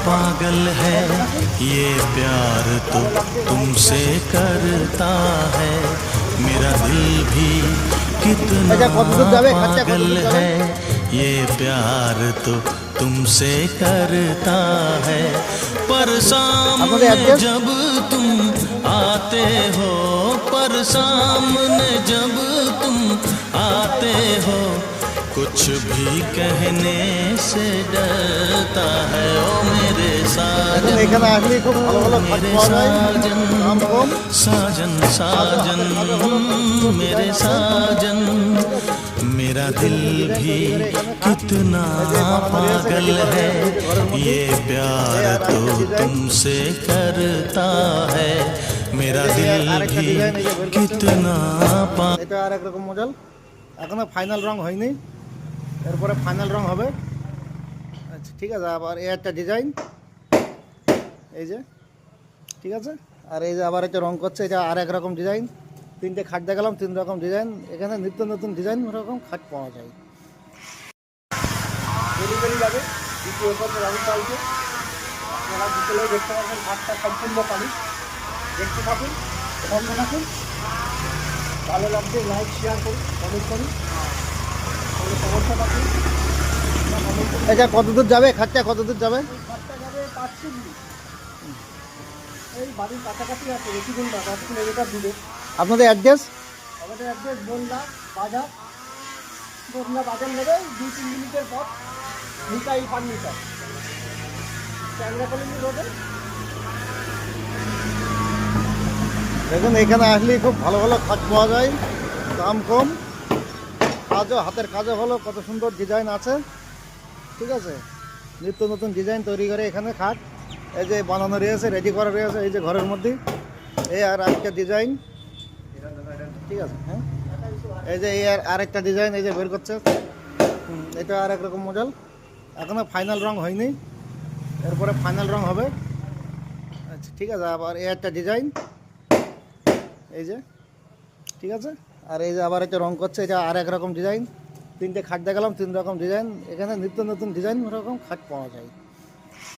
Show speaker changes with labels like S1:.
S1: पागल है ये प्यार तो तुमसे करता है मेरा दिल भी कितना पागल है ये प्यार तो तुमसे करता है पर सामने जब तुम आते हो पर सामने जब तुम आते हो कुछ भी कहने से डरता है ओ मेरे साजन मेरे साजन साजन साजन मेरे साजन मेरा दिल भी कितना पागल है ये प्यार तो तुमसे करता है मेरा दिल भी कितना
S2: এটা আর একরকম মডেল এখনো ফাইনাল রং হয়নি এরপরে ফাইনাল রং হবে আচ্ছা ঠিক আছে আবার এই একটা ডিজাইন এই যে ঠিক আছে আর এই যে আবার এটা রং করছে এটা আর এক রকম ডিজাইন তিনটে খাট দেখালাম তিন রকম ডিজাইন এখানে নিত্য নতুন ডিজাইন রকম খাট পাওয়া যায় ডেলিভারি লাগে দ্বিতীয় কথা ব্যবস্থা হয়েছে আপনারা বিকেলে দেখতে পাবেন খাটটা সম্পূর্ণ পানি দেখতে থাকুন সঙ্গে থাকুন ভালো লাগছে লাইক শেয়ার করুন কমেন্ট করুন সমস্যা থাকুন এটা কত দূর যাবে খাটটা কত দূর যাবে খাটটা যাবে 5 কিমি এই বাড়ির কাছাকাছি আছে বেশি দূর না 10 কিলোমিটার দূরে আপনাদের অ্যাড্রেস আমাদের অ্যাড্রেস বনলা বাজার নেবে 2-3 মিনিটের পর নিতাই ফার্নিচার চ্যাংরা কলোনি রোডে দেখুন এখানে আসলে খুব ভালো ভালো খাট পাওয়া যায় দাম কম কাজও হাতের কাজও ভালো কত সুন্দর ডিজাইন আছে ঠিক আছে নিত্য নতুন ডিজাইন তৈরি করে এখানে খাট এই যে বানানো রয়েছে রেডি করা রয়েছে এই যে ঘরের মধ্যে এই আর একটা ডিজাইন ঠিক আছে হ্যাঁ এই যে এই আর আরেকটা ডিজাইন এই যে বের করছে এটা আর এক রকম মডেল এখনো ফাইনাল রং হয়নি এরপরে ফাইনাল রং হবে আচ্ছা ঠিক আছে আবার এই একটা ডিজাইন এই যে ঠিক আছে আর এই যে আবার একটা রং করছে এটা আর এক রকম ডিজাইন তিনটে খাট দেখালাম তিন রকম ডিজাইন এখানে নিত্য নতুন ডিজাইন রকম খাট পাওয়া যায়